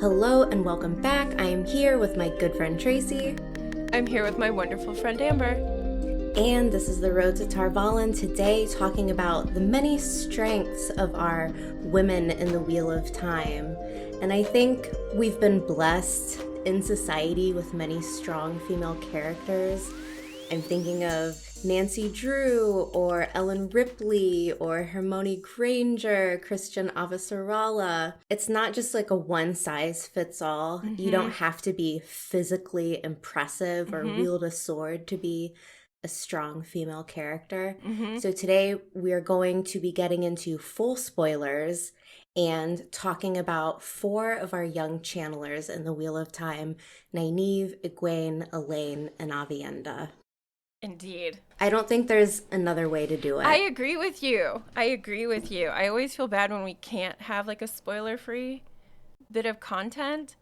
Hello and welcome back. I am here with my good friend Tracy. I'm here with my wonderful friend Amber. And this is The Road to Tarvalin, today talking about the many strengths of our women in the Wheel of Time. And I think we've been blessed in society with many strong female characters. I'm thinking of Nancy Drew or Ellen Ripley or Hermione Granger, Christian Avasarala. It's not just like a one size fits all. Mm-hmm. You don't have to be physically impressive or wield a sword to be a strong female character. So today we are going to be getting into full spoilers and talking about 4 of our young channelers in the Wheel of Time: Nynaeve, Egwene, Elayne, and Aviendha. Indeed. I don't think there's another way to do it. I agree with you. I always feel bad when we can't have like a spoiler-free bit of content,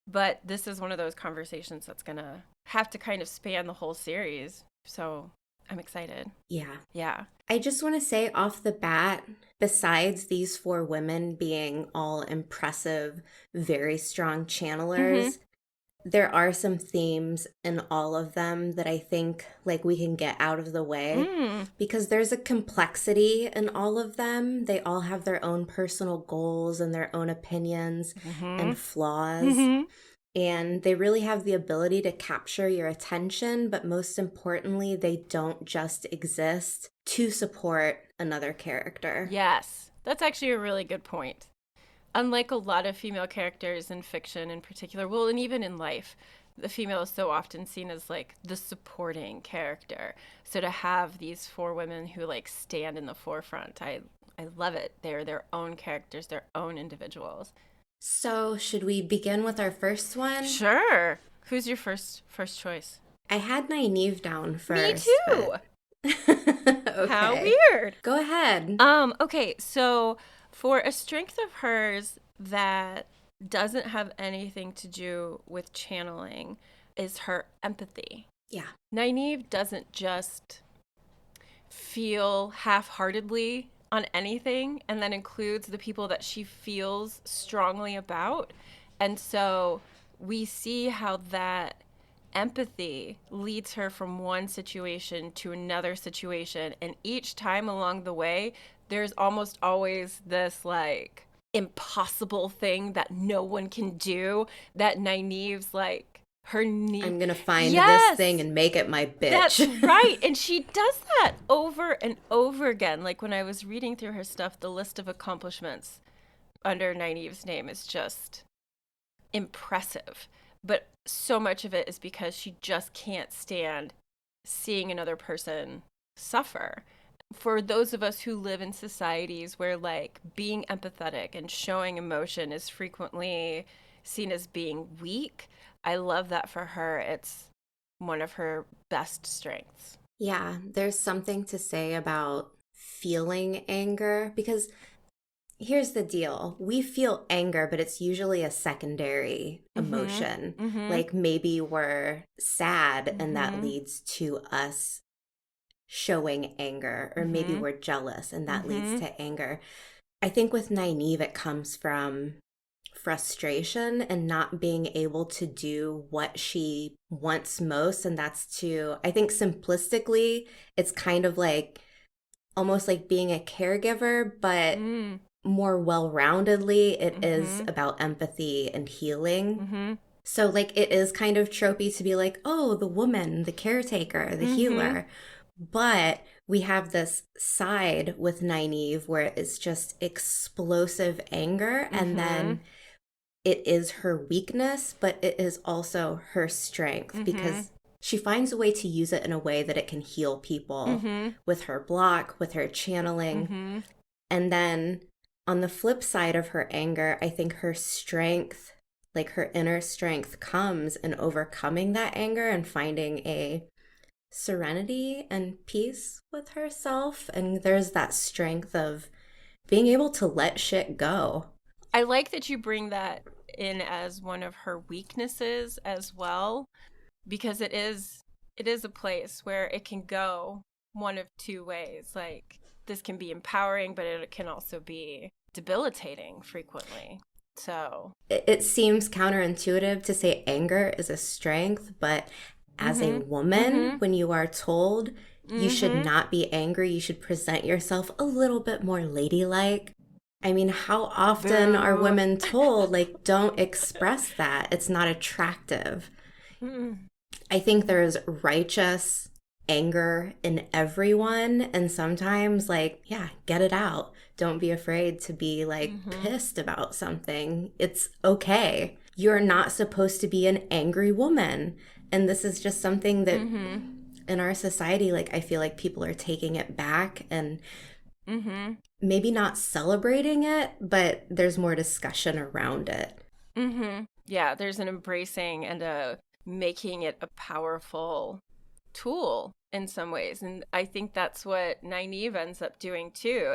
but this is one of those conversations that's gonna have to kind of span the whole series. So I'm excited. Yeah. I just want to say off the bat, besides these 4 women being all impressive, very strong channelers, there are some themes in all of them that I think like we can get out of the way because there's a complexity in all of them. They all have their own personal goals and their own opinions and flaws. And they really have the ability to capture your attention, but most importantly, they don't just exist to support another character. Yes, that's actually a really good point. Unlike a lot of female characters in fiction in particular, well, and even in life, the female is so often seen as like the supporting character. So to have these 4 women who like stand in the forefront, I love it. They're their own characters, their own individuals. So should we begin with our first one? Sure. Who's your first choice? I had Nynaeve down first. Me too. Okay. How weird. Go ahead. Okay, so for a strength of hers that doesn't have anything to do with channeling is her empathy. Yeah. Nynaeve doesn't just feel half-heartedly on anything, and that includes the people that she feels strongly about. And so we see how that empathy leads her from one situation to another situation, and each time along the way there's almost always this like impossible thing that no one can do, that Nynaeve's like her need. I'm gonna find this thing and make it my bitch. That's right. And she does that over and over again. Like when I was reading through her stuff, the list of accomplishments under Nynaeve's name is just impressive. But so much of it is because she just can't stand seeing another person suffer. For those of us who live in societies where like being empathetic and showing emotion is frequently seen as being weak, I love that for her. It's one of her best strengths. Yeah, there's something to say about feeling anger, because here's the deal. We feel anger, but it's usually a secondary emotion. Like maybe we're sad and that leads to us showing anger, or maybe we're jealous and that leads to anger. I think with Nynaeve, it comes from frustration and not being able to do what she wants most, and that's to, I think simplistically, it's kind of like almost like being a caregiver, but more well-roundedly, it is about empathy and healing. So like it is kind of tropey to be like, oh, the woman, the caretaker, the healer. But we have this side with Nynaeve where it's just explosive anger, and then it is her weakness, but it is also her strength because she finds a way to use it in a way that it can heal people with her block, with her channeling. And then on the flip side of her anger, I think her strength, like her inner strength, comes in overcoming that anger and finding a serenity and peace with herself. And there's that strength of being able to let shit go. I like that you bring that in as one of her weaknesses as well, because it is a place where it can go one of two ways. Like this can be empowering, but it can also be debilitating frequently. So, It seems counterintuitive to say anger is a strength, but as a mm-hmm, woman, mm-hmm, when you are told you should mm-hmm. not be angry, you should present yourself a little bit more ladylike. I mean, how often are Boo. women told, like, don't express that? It's not attractive. Mm-hmm. I think there's righteous anger in everyone. And sometimes, like, yeah, get it out. Don't be afraid to be like Mm-hmm. pissed about something. It's okay. You're not supposed to be an angry woman. And this is just something that Mm-hmm. in our society, like, I feel like people are taking it back and Mm-hmm. maybe not celebrating it, but there's more discussion around it. Mm-hmm. Yeah, there's an embracing and a making it a powerful tool in some ways. And I think that's what Nynaeve ends up doing too.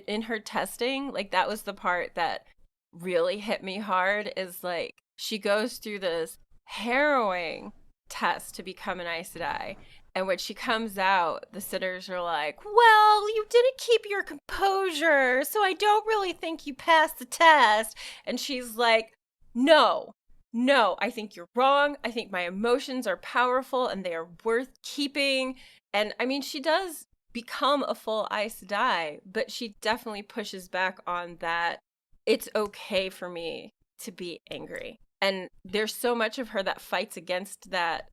In her testing, like that was the part that really hit me hard is like she goes through this harrowing test to become an Aes Sedai. And when she comes out, the sitters are like, well, you didn't keep your composure, so I don't really think you passed the test. And she's like, no, no, I think you're wrong. I think my emotions are powerful and they are worth keeping. And I mean, she does become a full Aes Sedai, but she definitely pushes back on that. It's okay for me to be angry. And there's so much of her that fights against that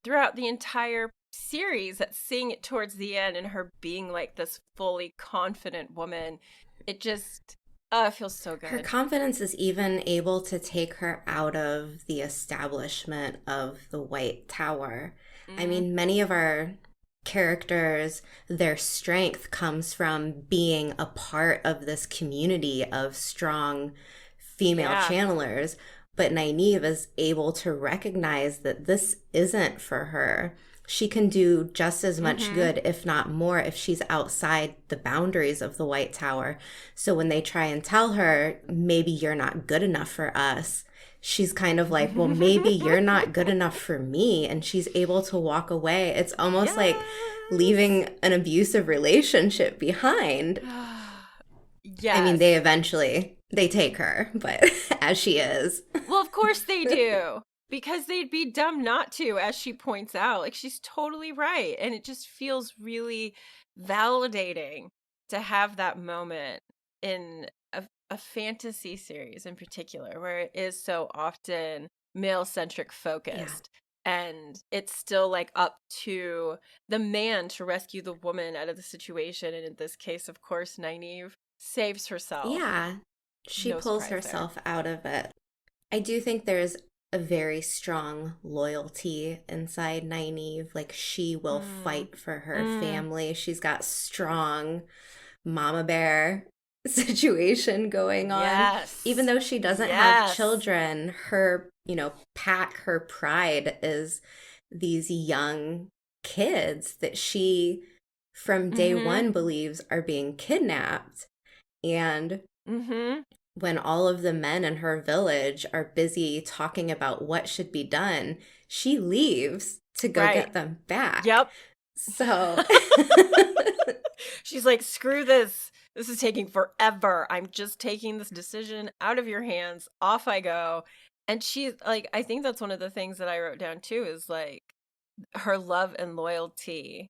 throughout the entire series, that seeing it towards the end and her being like this fully confident woman, it just it feels so Her good. confidence is even able to take her out of the establishment of the White Tower. I Mm, mean, many of our characters, their strength comes from being a part of this community of strong female yeah. channelers. But Nynaeve is able to recognize that this isn't for her. She can do just as much Mm-hmm. good, if not more, if she's outside the boundaries of the White Tower. So when they try and tell her, maybe you're not good enough for us, she's kind of like, well, maybe you're not good enough for me. And she's able to walk away. It's almost like Yes. leaving an abusive relationship behind. I mean, they Yes. eventually they take her, but as she is. Well, of course they do. Because they'd be dumb not to, as she points out. Like, she's totally right. And it just feels really validating to have that moment in a fantasy series in particular, where it is so often male centric Yeah. focused. And it's still like up to the man to rescue the woman out of the situation. And in this case, of course, Nynaeve saves herself. Yeah. She No pulls surprise there. herself out of it. I do think there's a very strong loyalty inside Nynaeve. Like, she will Mm. fight for her Mm. family. She's got strong mama bear situation going on. Even Yes. though she doesn't have Yes. children, her, pack, her pride is these young kids that she, from day Mm-hmm. one, believes are being kidnapped. And Mm-hmm. when all of the men in her village are busy talking about what should be done, she leaves to go Right. get them back. Yep. So, She's like, screw this. This is taking forever. I'm just taking this decision out of your hands. Off I go. And she's like, I think that's one of the things that I wrote down too is like her love and loyalty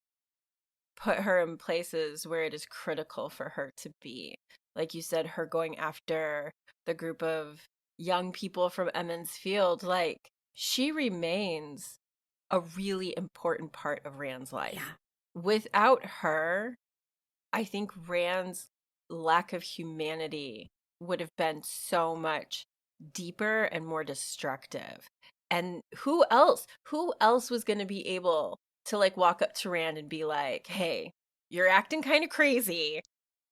put her in places where it is critical for her to be. Like you said, her going after the group of young people from Emmons Field, like she remains a really important part of Rand's life. yeah. Without her, I think Rand's lack of humanity would have been so much deeper and more destructive. And who else? Who else was going to be able to like walk up to Rand and be like, "Hey, you're acting kind of crazy,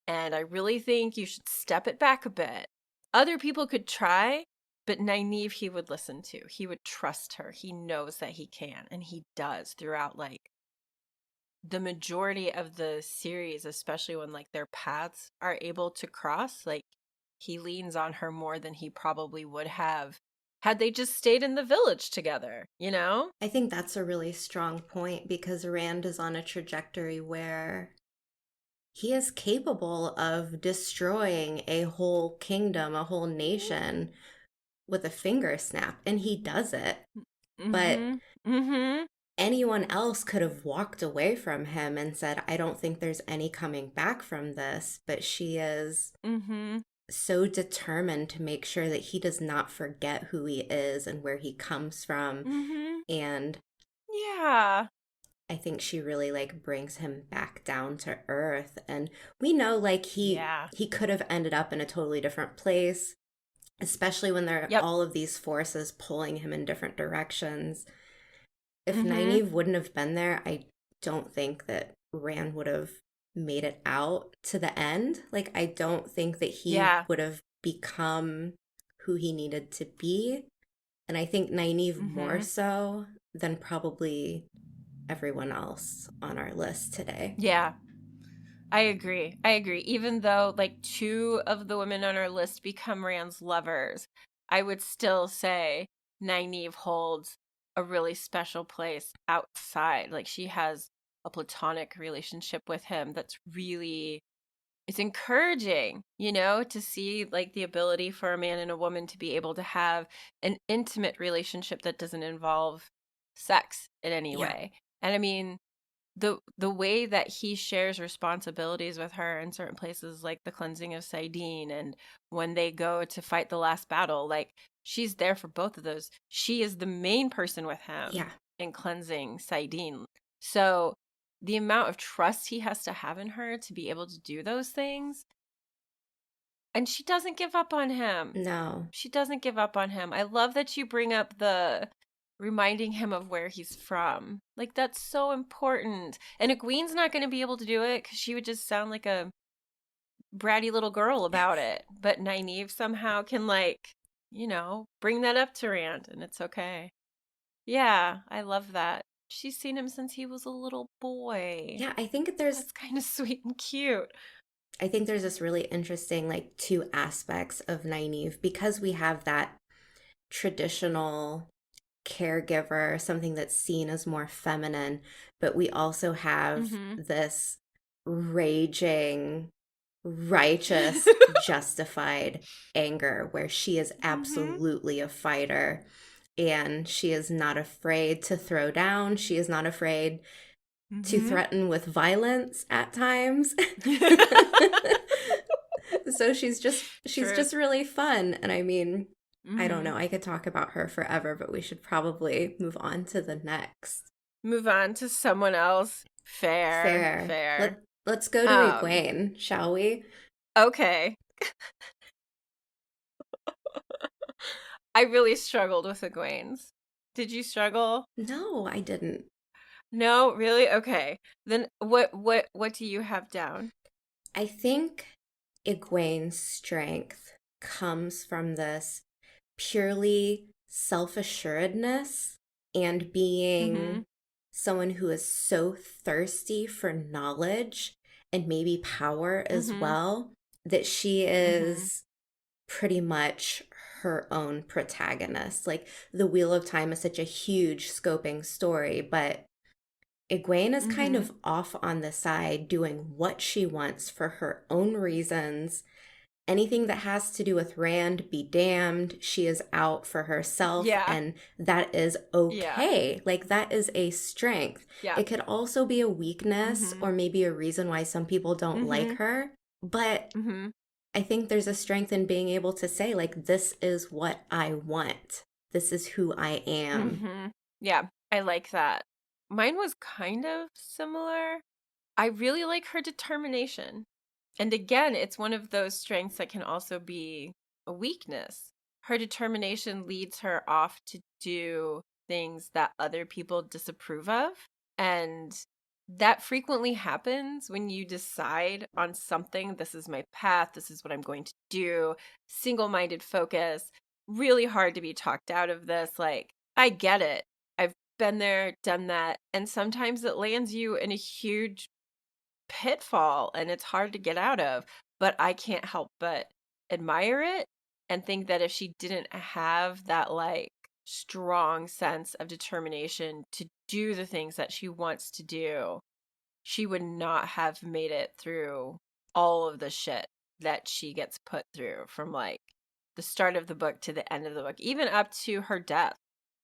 and I really think you should step it back a bit." Other people could try, but Nynaeve he would listen to. He would trust her. He knows that he can, and he does throughout like the majority of the series, especially when like their paths are able to cross, like he leans on her more than he probably would have had they just stayed in the village together, you know? I think that's a really strong point because Rand is on a trajectory where he is capable of destroying a whole kingdom, a whole nation with a finger snap, and he does it. But Mm-hmm. Mm-hmm. anyone else could have walked away from him and said, I don't think there's any coming back from this. But she is Mm-hmm. so determined to make sure that he does not forget who he is and where he comes from. Mm-hmm. And Yeah. I think she really like brings him back down to earth. And we know like Yeah. he could have ended up in a totally different place, especially when there are Yep. all of these forces pulling him in different directions. If Mm-hmm. Nynaeve wouldn't have been there, I don't think that Rand would have made it out to the end. Like, I don't think that he Yeah. would have become who he needed to be. And I think Nynaeve more Mm-hmm. so than probably everyone else on our list today. Yeah. I agree. I agree. Even though like two of the women on our list become Rand's lovers, I would still say Nynaeve holds a really special place outside. Like she has a platonic relationship with him that's really, it's encouraging, to see like the ability for a man and a woman to be able to have an intimate relationship that doesn't involve sex in any Yeah. way. And I mean, the way that he shares responsibilities with her in certain places, like the cleansing of Sidene, and when they go to fight the last battle, like she's there for both of those. She is the main person with him Yeah. in cleansing Sidene. So the amount of trust he has to have in her to be able to do those things, and she doesn't give up on him. No. She doesn't give up on him. I love that you bring up the reminding him of where he's from. Like, that's so important. And Egwene's not going to be able to do it because she would just sound like a bratty little girl about it. But Nynaeve somehow can, like, bring that up to Rand, and it's okay. Yeah, I love that. She's seen him since he was a little boy. Yeah, I think there's That's kind of sweet and cute. I think there's this really interesting like two aspects of Nynaeve because we have that traditional caregiver, something that's seen as more feminine, but we also have Mm-hmm. this raging, righteous, justified anger where she is Mm-hmm. absolutely a fighter and she is not afraid to throw down. She is not afraid to Mm-hmm. threaten with violence at times. So she's True. just really fun. And I mean, I don't Mm-hmm. know. I could talk about her forever, but we should probably move on to the next. Move on to someone else. Fair, Fair. fair. Let's go to Um, Egwene, shall we? okay. I really struggled with Egwene's. Did you struggle? No, I didn't. No, really? Okay. Then what do you have down? I think Egwene's strength comes from this purely self assuredness and Mm-hmm. being someone who is so thirsty for knowledge and maybe power as Mm-hmm. well that she Mm-hmm. is pretty much her own protagonist. Like the Wheel of Time is such a huge scoping story, but Egwene is kind Mm-hmm. of off on the side doing what she wants for her own reasons. Anything that has to do with Rand, be damned. She is out for herself, Yeah. and that is Yeah. okay. Like, that is a strength. Yeah. It could also be a weakness Mm-hmm. or maybe a reason why some people don't like Mm-hmm. her. But Mm-hmm. I think there's a strength in being able to say, like, this is what I want, this is who I am. Mm-hmm. Yeah, I like that. Mine was kind of similar. I really like her determination. And again, it's one of those strengths that can also be a weakness. Her determination leads her off to do things that other people disapprove of. And that frequently happens when you decide on something. This is my path. This is what I'm going to do. Single minded focus. Really hard to be talked out of this. Like, I get it. I've been there, done that. And sometimes it lands you in a huge pitfall and it's hard to get out of, but I can't help but admire it and think that if she didn't have that like strong sense of determination to do the things that she wants to do, she would not have made it through all of the shit that she gets put through from like the start of the book to the end of the book, even up to her death.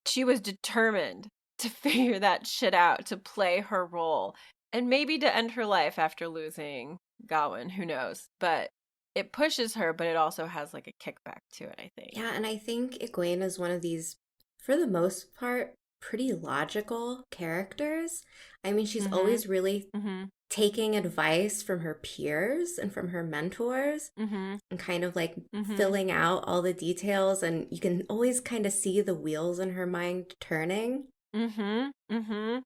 She was determined to figure that shit out, to play her role, and maybe to end her life after losing Gawain, who knows. But it pushes her, but it also has like a kickback to it, I think. Yeah, and I think Egwene is one of these, for the most part, pretty logical characters. I mean, she's Mm-hmm. always really Mm-hmm. taking advice from her peers and from her mentors Mm-hmm. and kind of like Mm-hmm. filling out all the details. And you can always kind of see the wheels in her mind turning. Mm-hmm. Mm-hmm.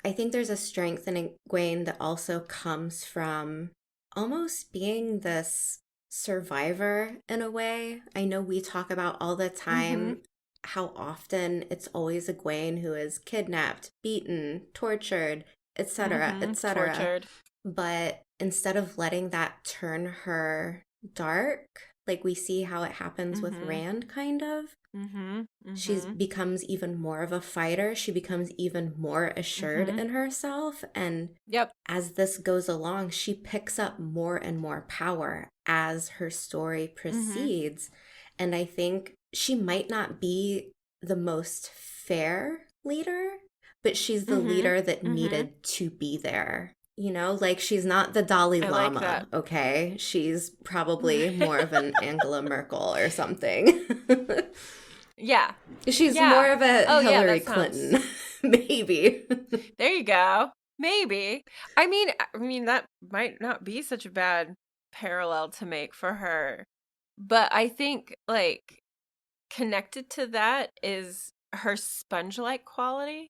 I think there's a strength in Egwene that also comes from almost being this survivor in a way. I know we talk about all the Mm-hmm. time how often it's always Egwene who is kidnapped, beaten, tortured, etc., Mm-hmm. etc. Tortured. But instead of letting that turn her dark, like we see how it happens with Mm-hmm. Rand, kind of, Mm-hmm. she Mm-hmm. becomes even more of a fighter. She becomes even more assured Mm-hmm. in herself. And Yep. as this goes along, she picks up more and more power as her story Mm-hmm. proceeds. And I think she might not be the most fair leader, but she's the Mm-hmm. leader that Mm-hmm. needed to be there. You know, like she's not the Dalai I like Lama, that. okay? She's probably more of an Angela Merkel or something. Yeah. She's more Yeah. of a Oh, yeah, Hillary that sounds. Clinton, maybe. There you go. Maybe. I mean that might not be such a bad parallel to make for her. But I think like connected to that is her sponge-like quality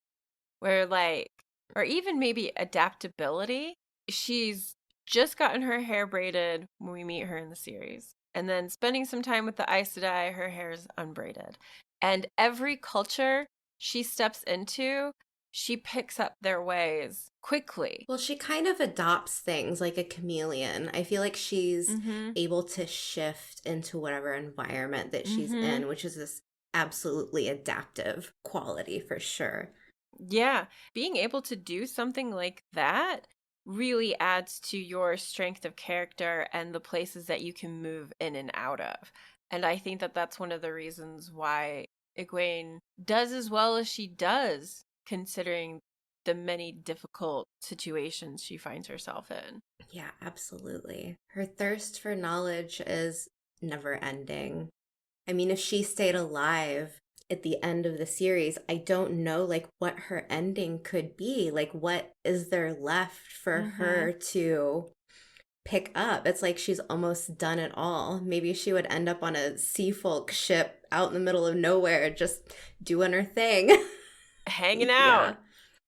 where like or even maybe adaptability. She's just gotten her hair braided when we meet her in the series. And then spending some time with the Aes Sedai, her hair is unbraided. And every culture she steps into, she picks up their ways quickly. Well, she kind of adopts things like a chameleon. I feel like she's Mm-hmm. able to shift into whatever environment that she's Mm-hmm. in, which is this absolutely adaptive quality for sure. Yeah. Being able to do something like that really adds to your strength of character and the places that you can move in and out of. And I think that that's one of the reasons why Egwene does as well as she does, considering the many difficult situations she finds herself in. Yeah, absolutely. Her thirst for knowledge is never ending. I mean, if she stayed alive at the end of the series, I don't know like what her ending could be. Like what is there left for Mm-hmm. her to pick up? It's like she's almost done it all. Maybe she would end up on a sea folk ship out in the middle of nowhere just doing her thing. Hanging Yeah. out.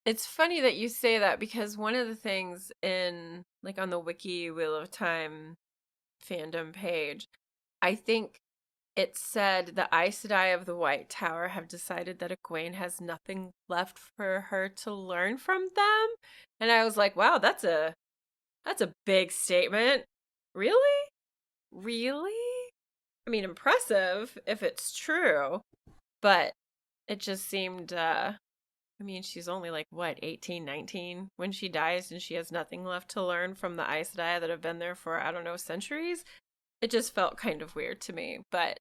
It's funny that you say that because one of the things in like on the Wiki Wheel of Time fandom page, I think it said the Aes Sedai of the White Tower have decided that Egwene has nothing left for her to learn from them. And I was like, wow, that's a big statement. Really? Really? I mean, impressive if it's true, but it just seemed I mean, she's only like what, 18, 19 when she dies and she has nothing left to learn from the Aes Sedai that have been there for I don't know, centuries. It just felt kind of weird to me, but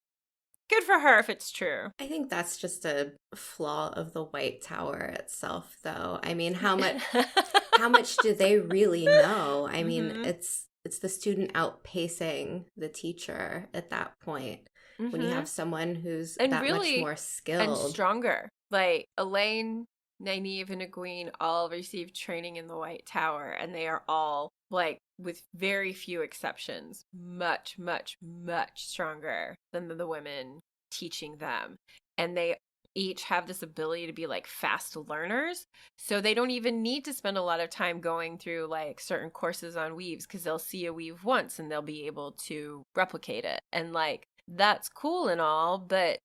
good for her if it's true. I think that's just a flaw of the White Tower itself though. I mean, how much do they really know? I mean, Mhm. it's the student outpacing the teacher at that point. When you have Mhm. someone who's And that much really more and skilled. stronger. Like Elayne, Nynaeve, and Egwene all received training in the White Tower, and they are all like, with very few exceptions, much, much, much stronger than the women teaching them. And they each have this ability to be like fast learners. So they don't even need to spend a lot of time going through like certain courses on weaves because they'll see a weave once and they'll be able to replicate it. And like, that's cool and all, but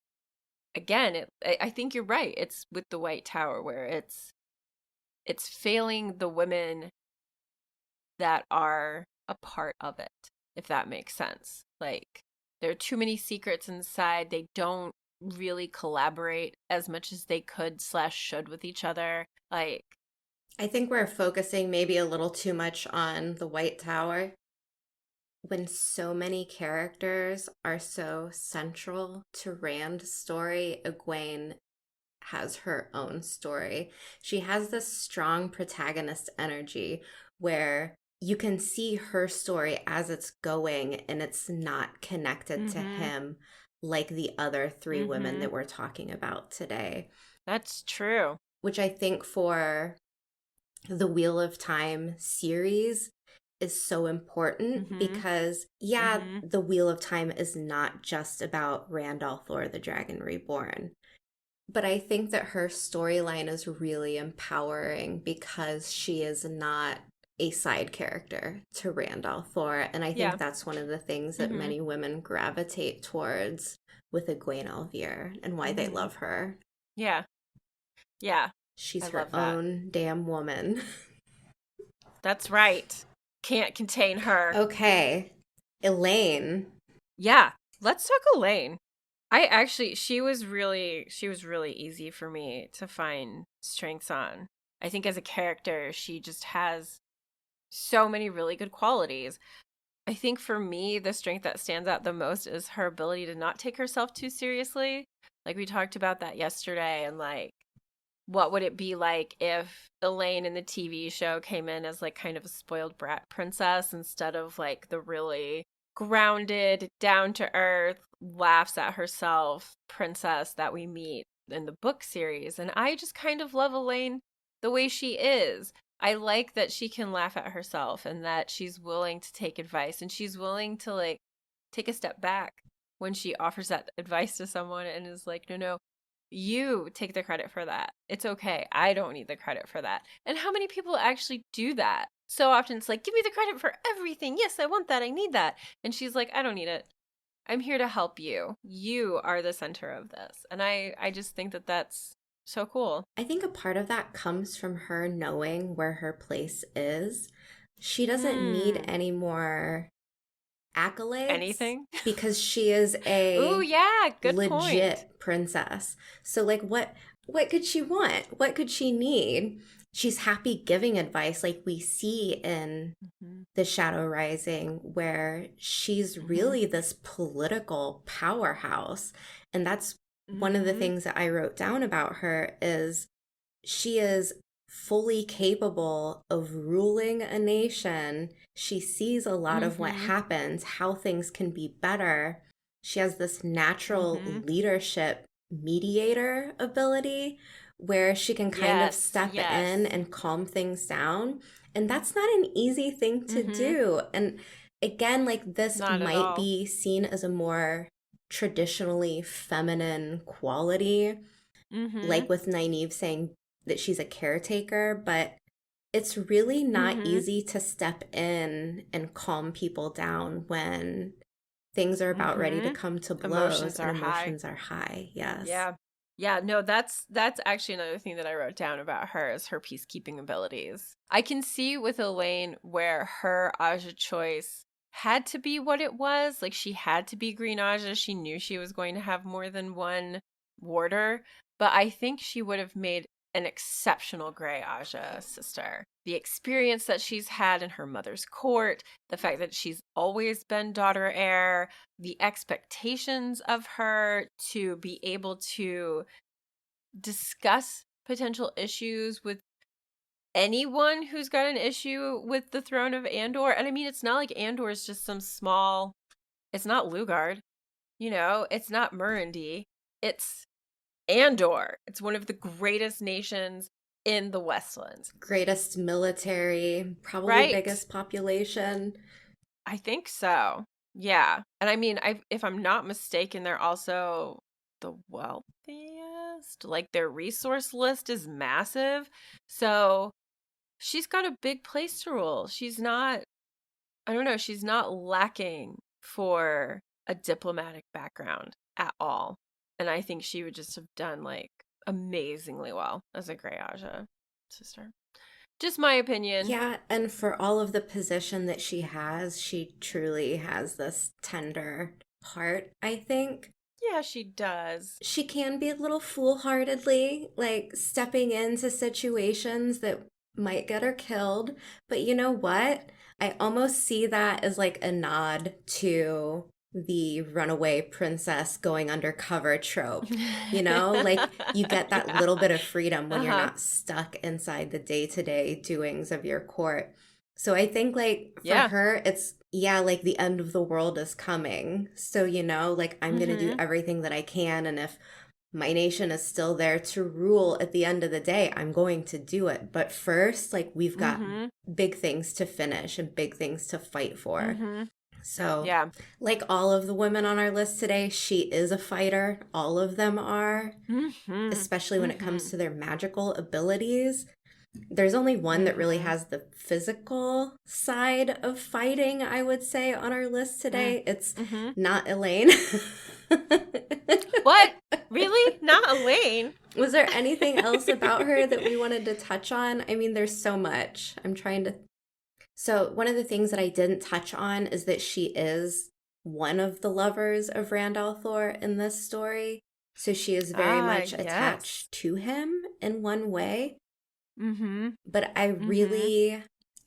again, I think you're right. It's with the White Tower where it's failing the women that are a part of it, if that makes sense. Like there are too many secrets inside. They don't really collaborate as much as they could slash should with each other. Like I think we're focusing maybe a little too much on the White Tower when so many characters are so central to Rand's story. Egwene has her own story. She has this strong protagonist energy where you can see her story as it's going and it's not connected to Mm-hmm. him like the other three women Mm-hmm. that we're talking about today. That's true. Which I think for the Wheel of Time series is so important Mm-hmm. because, yeah, Mm-hmm. the Wheel of Time is not just about Randolph or the Dragon Reborn. But I think that her storyline is really empowering because she is not a side character to Randolph Thor. And I think Yeah. that's one of the things that Mm-hmm. many women gravitate towards with Egwene Alvier and why they Mm-hmm. love her. Yeah. Yeah. I She's her love that. own damn woman. That's right. Can't contain her. Okay, Elayne. Yeah. Let's talk Elayne. I actually she was really easy for me to find strengths on. I think as a character, she just has so many really good qualities. I think for me, the strength that stands out the most is her ability to not take herself too seriously. Like we talked about that yesterday, and like what would it be like if Elayne in the TV show came in as like kind of a spoiled brat princess instead of like the really grounded, down to earth, laughs at herself princess that we meet in the book series. And I just kind of love Elayne the way she is. I like that she can laugh at herself and that she's willing to take advice and she's willing to like take a step back when she offers that advice to someone and is like, no, no, you take the credit for that. It's okay. I don't need the credit for that. And how many people actually do that? So often it's like, give me the credit for everything. Yes, I want that. I need that. And she's like, I don't need it. I'm here to help you. You are the center of this. And I just think that that's so cool. I think a part of that comes from her knowing where her place is. She doesn't need Hmm. any more accolades Anything? because she is Ooh, a yeah. Good point. legit princess. So like what could she want? What could she need? She's happy giving advice like we see in Mm-hmm. The Shadow Rising where she's Mm-hmm. really this political powerhouse. And that's one of the Mm-hmm. things that I wrote down about her is she is fully capable of ruling a nation. She sees a lot of what Mm-hmm. happens, how things can be better. She has this natural Mm-hmm. leadership mediator ability where she can kind of Yes. step in Yes. and calm things down. And that's not an easy thing to Mm-hmm. do. And again, like this Not at might all. be seen as a more traditionally feminine quality Mm-hmm. like with Nynaeve saying that she's a caretaker, but it's really not Mm-hmm. easy to step in and calm people down when things are about ready to Mm-hmm. come to blows Emotions and are high. emotions are high. Yes. Yeah. Yeah, no, that's actually another thing that I wrote down about her is her peacekeeping abilities. I can see with Elayne where her Aja choice had to be what it was. Like she had to be Green Aja. She knew she was going to have more than one warder, but I think she would have made an exceptional Grey Aja sister. The experience that she's had in her mother's court, the fact that she's always been daughter heir, the expectations of her to be able to discuss potential issues with anyone who's got an issue with the throne of Andor. And I mean, it's not like Andor is just some small, it's not Lugard, you know, it's not Murundi, it's Andor. It's one of the greatest nations in the Westlands, Greatest military, probably right? biggest population. I think so. Yeah. And I mean, if I'm not mistaken, they're also the wealthiest. Like their resource list is massive. So she's got a big place to rule. She's not, I don't know, she's not lacking for a diplomatic background at all. And I think she would just have done like amazingly well as a Grey Aja sister. Just my opinion. Yeah, and for all of the position that she truly has this tender heart, I think. Yeah, she does. She can be a little foolhardily, like stepping into situations that might get her killed. But you know what? I almost see that as like a nod to the runaway princess going undercover trope. You know, like you get that Yeah. little bit of freedom when you're Uh-huh. not stuck inside the day-to-day doings of your court. So I think like for Yeah. her, it's yeah, like the end of the world is coming. So, you know, like I'm gonna do Mm-hmm. everything that I can. And if my nation is still there to rule at the end of the day, I'm going to do it. But first, like we've got Mm-hmm. big things to finish and big things to fight for. Mm-hmm. So, Yeah. like all of the women on our list today, she is a fighter. All of them are, Mm-hmm. especially when it Mm-hmm. comes to their magical abilities. There's only one that really Mm-hmm. has the physical side of fighting, I would say, on our list today. It's Mm-hmm. not Elayne. What? Really? Not Elayne? Was there anything else about her that we wanted to touch on? I mean, there's so much. I'm trying to. So, one of the things that I didn't touch on is that she is one of the lovers of Rand al'Thor in this story. So, she is very Ah, much yes. attached to him in one way. Mm-hmm. But I Mm-hmm. really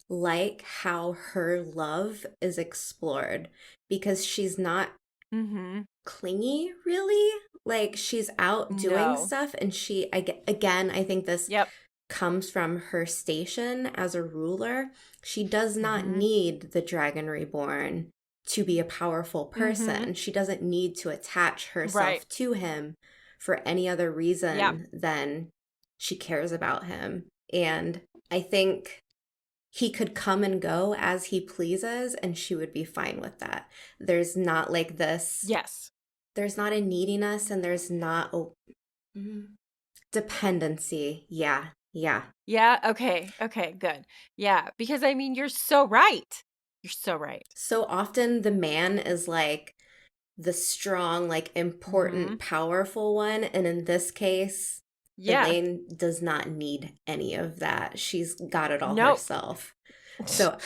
like how her love is explored because she's not Mm-hmm. clingy, really. Like she's out doing No. stuff, and again, I think this Yep. comes from her station as a ruler. She does not Mm-hmm. need the Dragon Reborn to be a powerful Mm-hmm. person. She doesn't need to attach Right. herself to him for any other Yep. reason than she cares about him. And I think he could come and go as he pleases, and she would be fine with that. There's not like this, Yes. there's not a neediness, and there's not a dependency. Yeah, yeah. Yeah. Okay. Okay. Good. Yeah. Because I mean, you're so right. You're so right. So often the man is like the strong, like Mm-hmm. important, powerful one. And in this case, Yeah. Elayne does not need any of that. She's got it all Nope. herself. So,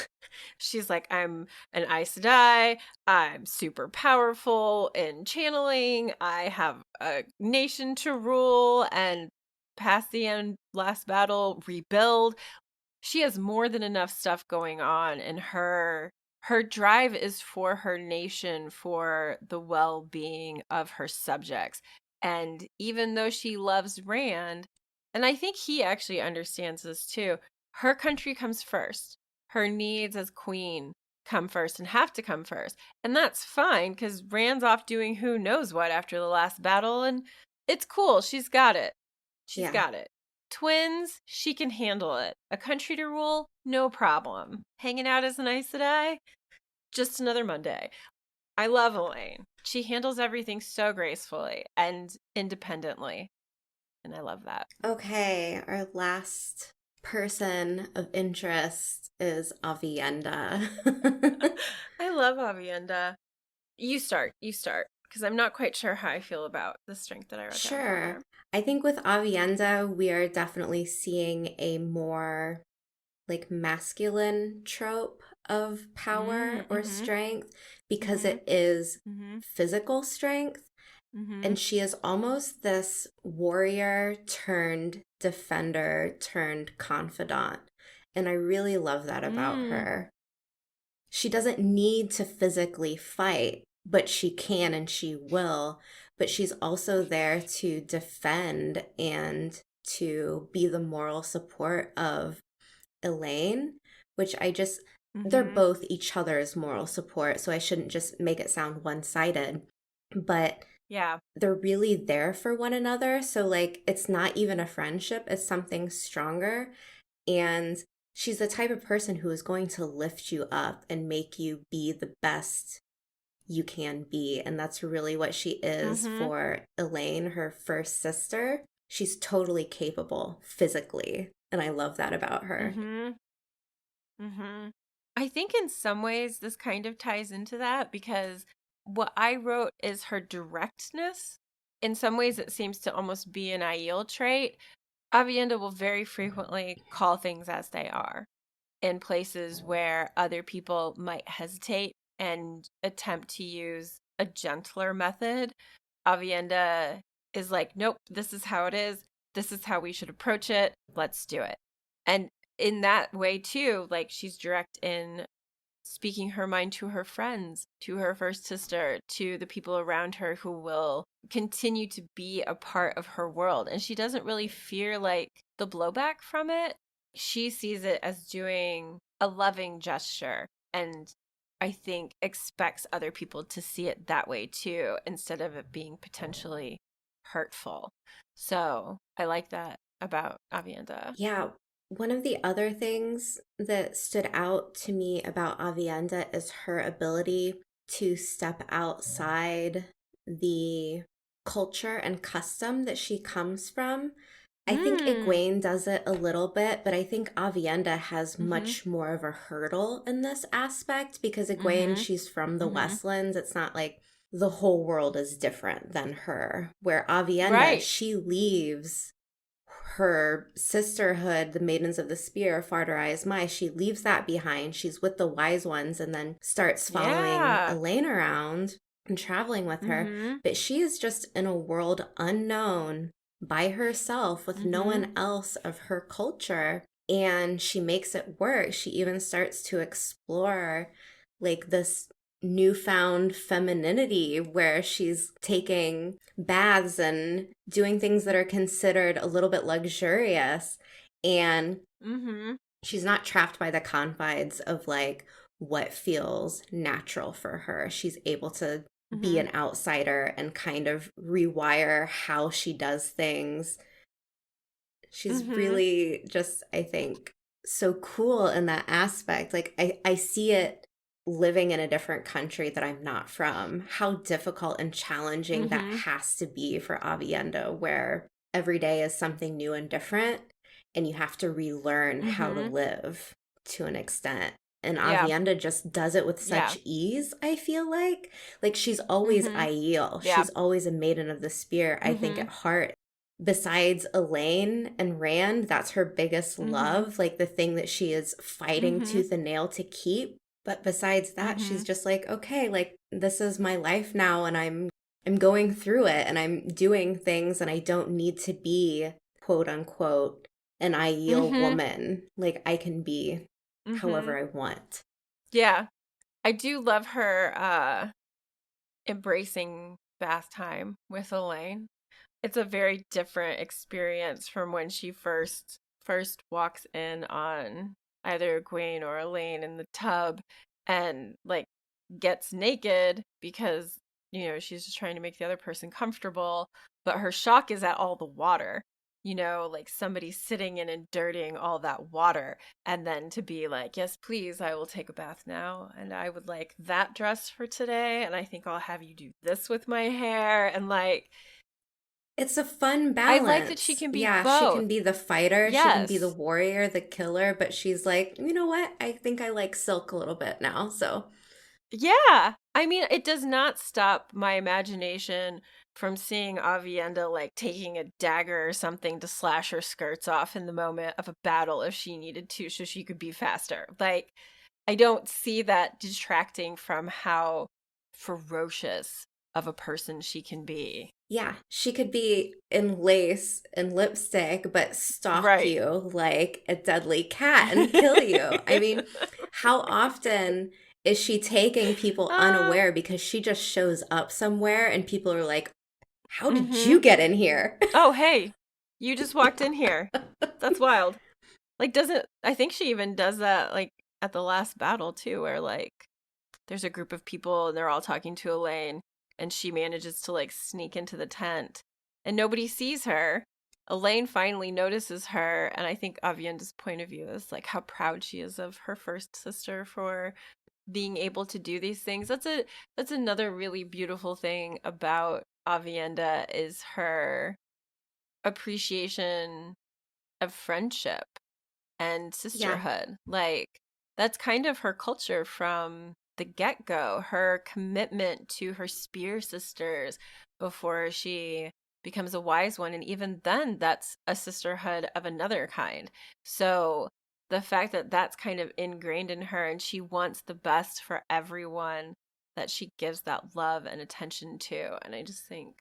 She's like, I'm an Aes Sedai. I'm super powerful in channeling. I have a nation to rule and past the end, last battle, rebuild. She has more than enough stuff going on, and her drive is for her nation, for the well-being of her subjects. And even though she loves Rand, and I think he actually understands this too, her country comes first. Her needs as queen come first and have to come first. And that's fine because Rand's off doing who knows what after the last battle, and it's cool. She's got it. She's yeah. got it. Twins, she can handle it. A country to rule, no problem. Hanging out as an Aes Sedai, just another Monday. I love Elayne. She handles everything so gracefully and independently. And I love that. Okay, our last person of interest is Aviendha. I love Avienda. You start. You start. Because I'm not quite sure how I feel about the strength that I wrote down for Sure. her. I think with Aviendha, we are definitely seeing a more like masculine trope of power or Mm-hmm. strength because Mm-hmm. it is Mm-hmm. physical strength. Mm-hmm. And she is almost this warrior turned defender turned confidant. And I really love that about Mm. her. She doesn't need to physically fight, but she can and she will. But she's also there to defend and to be the moral support of Elayne, which they're Mm-hmm. both each other's moral support. So I shouldn't just make it sound one sided. But Yeah. they're really there for one another. So, like, it's not even a friendship, it's something stronger. And she's the type of person who is going to lift you up and make you be the best you can be. And that's really what she is Mm-hmm. for Elayne, her first sister. She's totally capable physically. And I love that about her. Mm-hmm. Mm-hmm. I think in some ways this kind of ties into that because what I wrote is her directness. In some ways, it seems to almost be an Aiel trait. Avienda will very frequently call things as they are in places where other people might hesitate and attempt to use a gentler method. Avienda is like, nope, this is how it is. This is how we should approach it. Let's do it. And in that way too, like she's direct in speaking her mind to her friends, to her first sister, to the people around her who will continue to be a part of her world. And she doesn't really fear like the blowback from it. She sees it as doing a loving gesture, and I think expects other people to see it that way too, instead of it being potentially hurtful. So I like that about Aviendha. Yeah. One of the other things that stood out to me about Aviendha is her ability to step outside the culture and custom that she comes from. I think Mm. Egwene does it a little bit, but I think Aviendha has Mm-hmm. much more of a hurdle in this aspect because Egwene, Mm-hmm. she's from the Mm-hmm. Westlands. It's not like the whole world is different than her. Where Aviendha, Right. she leaves her sisterhood, the Maidens of the Spear, Farder Eyes Mai, she leaves that behind. She's with the wise ones and then starts following Yeah. Elayne around and traveling with her. Mm-hmm. But she is just in a world unknown by herself with no Mm-hmm. one else of her culture. And she makes it work. She even starts to explore like this newfound femininity where she's taking baths and doing things that are considered a little bit luxurious, and Mm-hmm. she's not trapped by the confines of like what feels natural for her. She's able to be Mm-hmm. an outsider and kind of rewire how she does things. She's Mm-hmm. really just, I think, so cool in that aspect. Like I see it living in a different country that I'm not from, how difficult and challenging that Mm-hmm. has to be for Avienda, where every day is something new and different, and you have to relearn how to Mm-hmm. live to an extent. And Yeah. Avienda just does it with Yeah. such ease, I feel like. Like she's always Mm-hmm. Aiel. Yeah. She's always a maiden of the spear, I think, Mm-hmm. at heart. Besides Elayne and Rand, that's her biggest Mm-hmm. love, like the thing that she is fighting Mm-hmm. tooth and nail to keep. But besides that, Mm-hmm. she's just like, okay, like this is my life now and I'm going through it and I'm doing things and I don't need to be quote unquote an ideal Mm-hmm. woman. Like I can be Mm-hmm. however I want. Yeah. I do love her embracing bath time with Elayne. It's a very different experience from when she first walks in on either Egwene or Elayne in the tub and like gets naked because she's just trying to make the other person comfortable, but her shock is at all the water. Like somebody sitting in and dirtying all that water, and then to be like, yes, please, I will take a bath now, and I would like that dress for today, and I think I'll have you do this with my hair, and like It's a fun I like that she balance. can be Yeah, she both. can be the fighter, she can be the Yes. warrior, the killer, but she's like, you know what? I think I like Silk a little bit now. So, Yeah. I mean, it does not stop my imagination from seeing Avienda like taking a dagger or something to slash her skirts off in the moment of a battle if she needed to so she could be faster. Like, I don't see that detracting from how ferocious of a person she can be. yeah, she could be in lace and lipstick, but stalk Right. you like a deadly cat and kill you. I mean, how often is she taking people uh, unaware because she just shows up somewhere and people are like, how did mm-hmm. you get in here? Oh, hey, you just walked in here. That's wild. Like, doesn't, I think she even does that, like, at the last battle, too, where, like, there's a group of people and they're all talking to Elayne, and she manages to, like, sneak into the tent, and nobody sees her. Elayne finally notices her, and I think Avienda's point of view is, like, how proud she is of her first sister for being able to do these things. That's another really beautiful thing about Avienda is her appreciation of friendship and Yeah. sisterhood. Like, that's kind of her culture from the get go, her commitment to her spear sisters before she becomes a wise one. And even then, that's a sisterhood of another kind. So, the fact that that's kind of ingrained in her and she wants the best for everyone that she gives that love and attention to. And I just think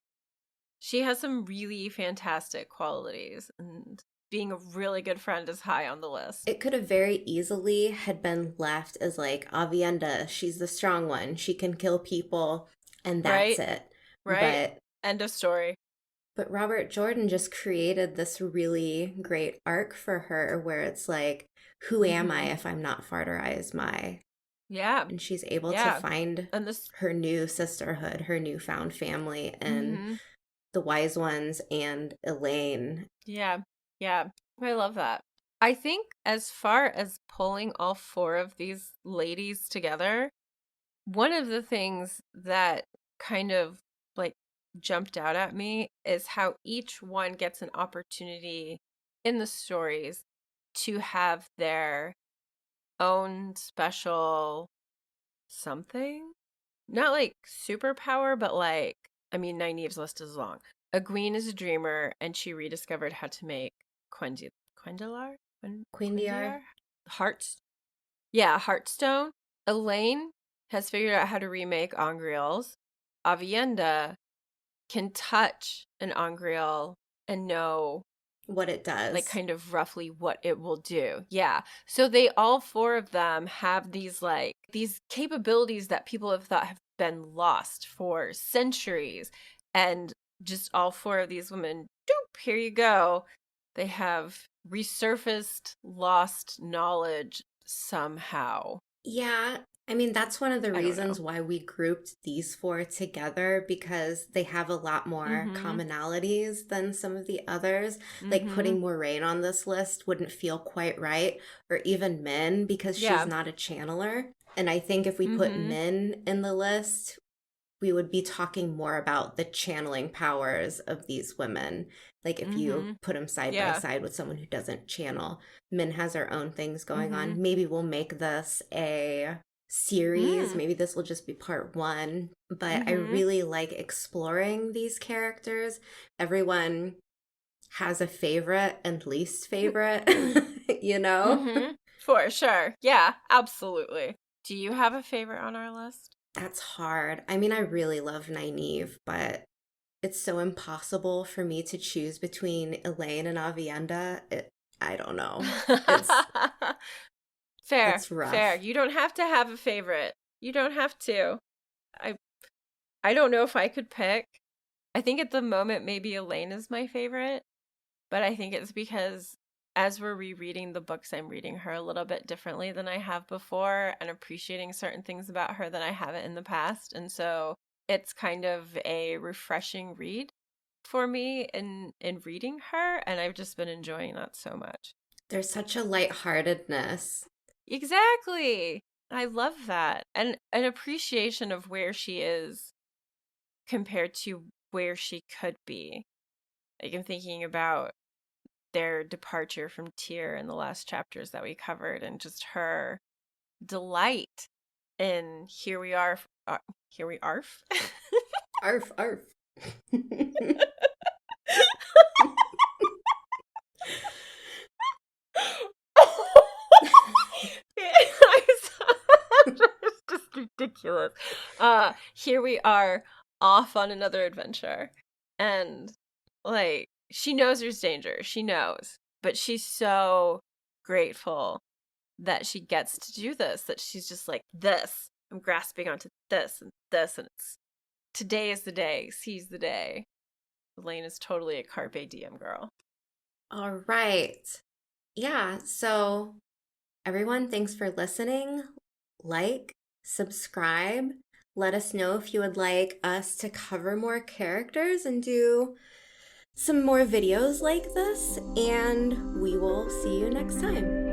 she has some really fantastic qualities. And being a really good friend is high on the list. It could have very easily had been left as like Aviendha, she's the strong one. She can kill people and that's Right? it. Right? But End of story. But Robert Jordan just created this really great arc for her where it's like, who am I if I'm not Farterized My? Yeah. And she's able to Yeah. find And this her new sisterhood, her newfound family, and the Wise Ones and Elayne. Yeah. Yeah. I love that. I think as far as pulling all four of these ladies together, one of the things that kind of like jumped out at me is how each one gets an opportunity in the stories to have their own special something. Not like superpower, but like, I mean, Nynaeve's list is long. Egwene is a dreamer, and she rediscovered how to make Quendalar? Queen DR. Hearts? Yeah, Heartstone. Elayne has figured out how to remake Ongriels. Aviendha can touch an Ongriel and know What it does. like kind of roughly what it will do. Yeah. So they all four of them have these like these capabilities that people have thought have been lost for centuries. And just all four of these women, doop, here you go. They have resurfaced lost knowledge somehow. Yeah, I mean, that's one of the I don't reasons know. why we grouped these four together because they have a lot more Mhm. commonalities than some of the others. Like Mhm. putting Moraine on this list wouldn't feel quite right, or even Min because she's Yeah. not a channeler. And I think if we put Mhm. Min in the list, we would be talking more about the channeling powers of these women. Like if you Mhm. put them side by Yeah. side with someone who doesn't channel, Min has her own things going on. Mhm. Maybe we'll make this a series. Mm. Maybe this will just be part one. But I Mhm. really like exploring these characters. Everyone has a favorite and least favorite, you know? Mhm. For sure. Yeah, absolutely. Do you have a favorite on our list? That's hard. I mean, I really love Nynaeve, but it's so impossible for me to choose between Elayne and Aviendha. I don't know. It's Fair, it's fair. rough. You don't have to have a favorite. You don't have to. I I don't know if I could pick. I think at the moment maybe Elayne is my favorite, but I think it's because as we're rereading the books, I'm reading her a little bit differently than I have before and appreciating certain things about her that I haven't in the past. And so it's kind of a refreshing read for me in reading her, and I've just been enjoying that so much. There's such a lightheartedness. Exactly. I love that. And an appreciation of where she is compared to where she could be. Like I'm thinking about their departure from Tyr in the last chapters that we covered and just her delight in here we are. Arf, arf. It's just ridiculous. Here we are off on another adventure. And like she knows there's danger. She knows. But she's so grateful that she gets to do this, that she's just like, this. I'm grasping onto this, and it's today is the day, seize the day. Elayne is totally a carpe diem girl. All right. Yeah, so everyone, thanks for listening. Like, subscribe. Let us know if you would like us to cover more characters and do some more videos like this, and we will see you next time.